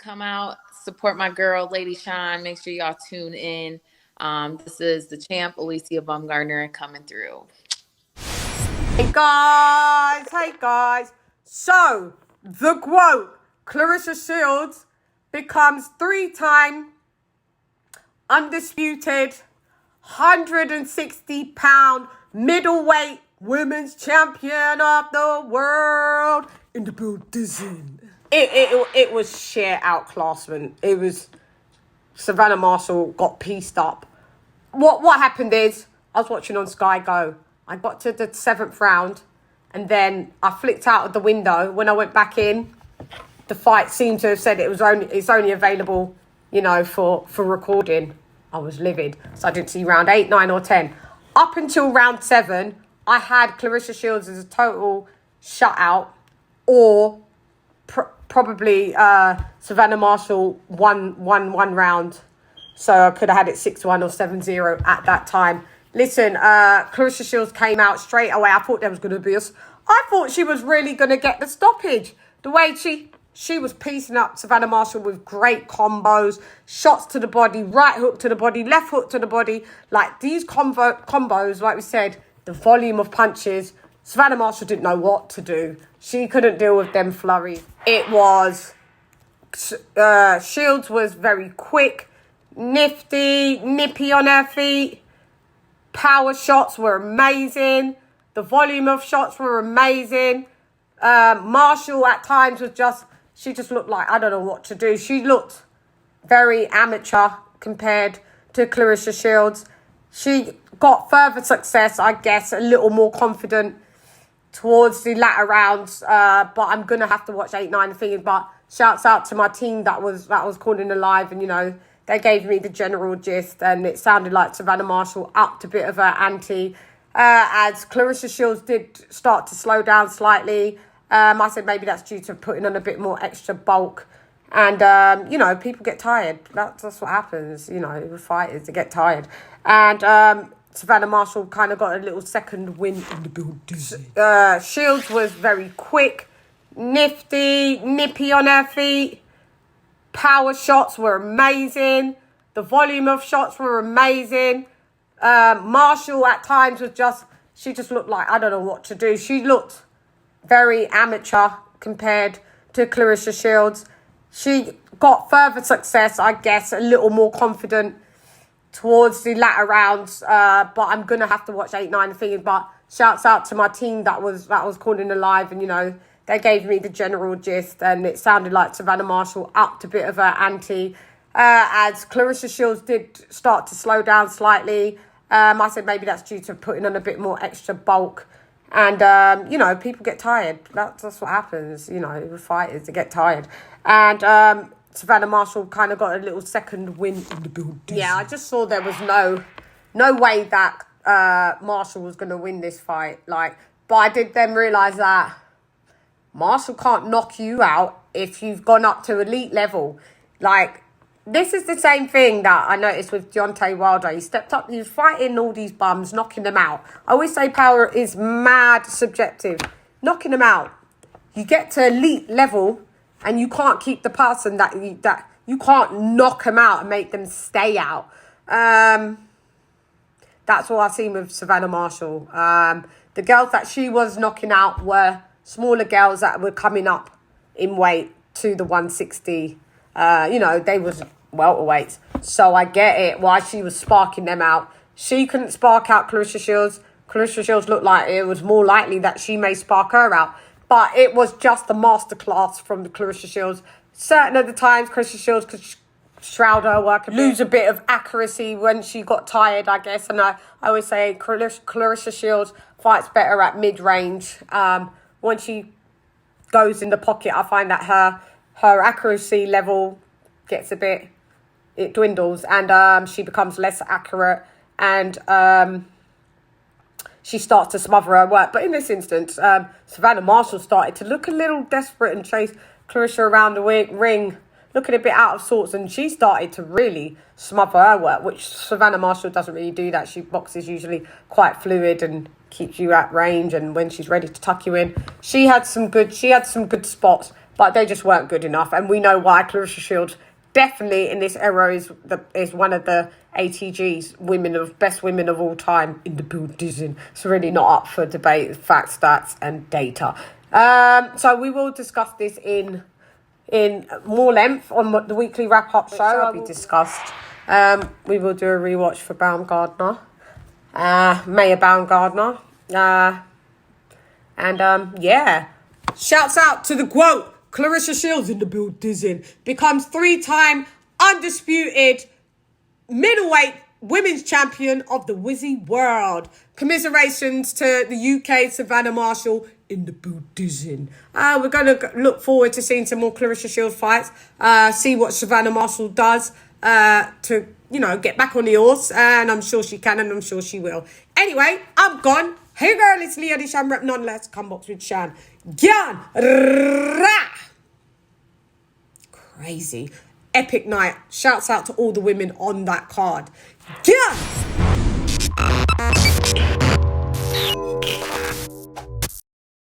come out, support my girl, LadyChann. Make sure y'all tune in. This is the champ, Alicia Baumgartner, coming through. Hey guys. So, the quote, Claressa Shields becomes 3-time undisputed 160-pound middleweight women's champion of the world in the building. It was sheer outclassment. It was Savannah Marshall got pieced up. What happened is I was watching on Sky Go. I got to the 7th round and then I flicked out of the window. When I went back in, the fight seemed to have said it's only available, for recording. I was livid. So I didn't see round 8, 9 or 10. Up until round 7, I had Claressa Shields as a total shutout, or probably Savannah Marshall won round. So I could have had it 6-1 or 7-0 at that time. Listen, Claressa Shields came out straight away. I thought there was going to be I thought she was really going to get the stoppage. The way she was piecing up Savannah Marshall with great combos, shots to the body, right hook to the body, left hook to the body. Like these combos, like we said, the volume of punches, Savannah Marshall didn't know what to do. She couldn't deal with them flurries. It was, Shields was very quick, nifty, nippy on her feet. Power shots were amazing. The volume of shots were amazing. Marshall at times she just looked like, I don't know what to do. She looked very amateur compared to Claressa Shields. She got further success, I guess, a little more confident towards the latter rounds. But I'm going to have to watch 8, 9 things. But shouts out to my team that was calling the live, and, they gave me the general gist, and it sounded like Savannah Marshall upped a bit of her ante. As Claressa Shields did start to slow down slightly. I said maybe that's due to putting on a bit more extra bulk. And, people get tired. That's what happens, with fighters, they get tired. And Savannah Marshall kind of got a little second win in the building. Shields was very quick, nifty, nippy on her feet. Power shots were amazing. The volume of shots were amazing. Marshall at times she just looked like, I don't know what to do. She looked very amateur compared to Claressa Shields. She got further success, I guess, a little more confident towards the latter rounds. But I'm going to have to watch 8, 9 things. But shouts out to my team that was calling the live, and, they gave me the general gist, and it sounded like Savannah Marshall upped a bit of her ante. As Claressa Shields did start to slow down slightly. I said maybe that's due to putting on a bit more extra bulk. And, people get tired. That's what happens, with fighters, they get tired. And Savannah Marshall kind of got a little second win in the building. Yeah, I just saw there was no way that Marshall was going to win this fight. But I did then realise that Marshall can't knock you out if you've gone up to elite level. This is the same thing that I noticed with Deontay Wilder. He stepped up, he was fighting all these bums, knocking them out. I always say power is mad subjective. Knocking them out. You get to elite level and you can't keep the person that you can't knock them out and make them stay out. That's what I've seen with Savannah Marshall. The girls that she was knocking out were smaller girls that were coming up in weight to the 160. They was welterweights. So I get it why she was sparking them out. She couldn't spark out Claressa Shields. Claressa Shields looked like it was more likely that she may spark her out. But it was just a masterclass from the Claressa Shields. Certain of the times, Claressa Shields could shroud her work and lose a bit of accuracy when she got tired, I guess. And I always say Claressa Shields fights better at mid-range. When she goes in the pocket, I find that her accuracy level gets it dwindles, and she becomes less accurate, and she starts to smother her work. But in this instance, Savannah Marshall started to look a little desperate and chase Claressa around the ring, looking a bit out of sorts, and she started to really smother her work, which Savannah Marshall doesn't really do that. She boxes usually quite fluid and keeps you at range, and when she's ready to tuck you in, she had some good spots. but they just weren't good enough. And we know why. Claressa Shields definitely in this era is one of the ATG's best women of all time in the building. It's really not up for debate, facts, stats, and data. So we will discuss this in more length on the weekly wrap-up show. Shall be discussed. We will do a rewatch for Baumgardner, Maya Baumgardner, yeah. Shouts out to the quote, Claressa Shields in the building, becomes 3-time undisputed middleweight women's champion of the Wizzy world. Commiserations to the UK Savannah Marshall in the building. We're going to look forward to seeing some more Claressa Shields fights. See what Savannah Marshall does to, get back on the horse. And I'm sure she can, and I'm sure she will. Anyway, I'm gone. Hey girl, it's LadyChann, rep nonetheless. Come box with Chan. Gyan. Crazy. Epic night. Shouts out to all the women on that card. Gyan.